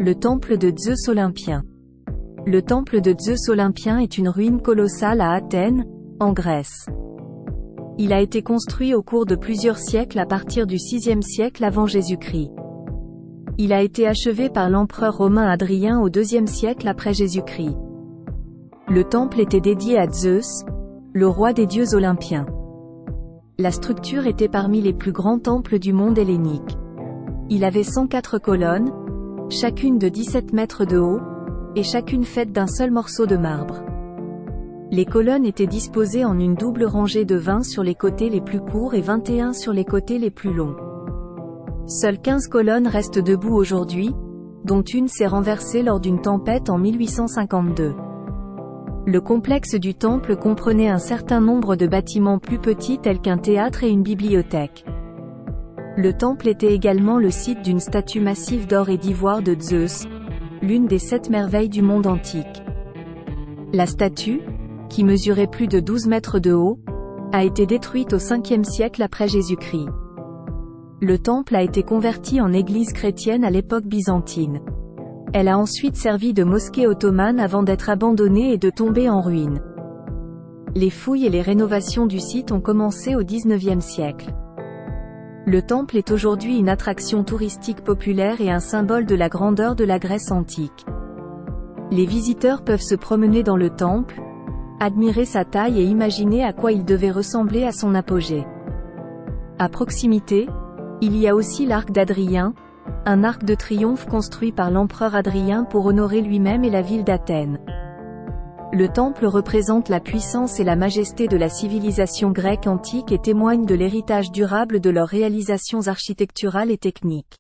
Le temple de Zeus olympien. Le temple de Zeus olympien est une ruine colossale à Athènes, en Grèce. Il a été construit au cours de plusieurs siècles à partir du VIe siècle avant Jésus-Christ. Il a été achevé par l'empereur romain Hadrien au IIe siècle après Jésus-Christ. Le temple était dédié à Zeus, le roi des dieux olympiens. La structure était parmi les plus grands temples du monde hellénique. Il avait 104 colonnes, chacune de 17 mètres de haut, et chacune faite d'un seul morceau de marbre. Les colonnes étaient disposées en une double rangée de 20 sur les côtés les plus courts et 21 sur les côtés les plus longs. Seules 15 colonnes restent debout aujourd'hui, dont une s'est renversée lors d'une tempête en 1852. Le complexe du temple comprenait un certain nombre de bâtiments plus petits tels qu'un théâtre et une bibliothèque. Le temple était également le site d'une statue massive d'or et d'ivoire de Zeus, l'une des 7 merveilles du monde antique. La statue, qui mesurait plus de 12 mètres de haut, a été détruite au 5e siècle après Jésus-Christ. Le temple a été converti en église chrétienne à l'époque byzantine. Elle a ensuite servi de mosquée ottomane avant d'être abandonnée et de tomber en ruine. Les fouilles et les rénovations du site ont commencé au XIXe siècle. Le temple est aujourd'hui une attraction touristique populaire et un symbole de la grandeur de la Grèce antique. Les visiteurs peuvent se promener dans le temple, admirer sa taille et imaginer à quoi il devait ressembler à son apogée. À proximité, il y a aussi l'arc d'Hadrien, un arc de triomphe construit par l'empereur Hadrien pour honorer lui-même et la ville d'Athènes. Le temple représente la puissance et la majesté de la civilisation grecque antique et témoigne de l'héritage durable de leurs réalisations architecturales et techniques.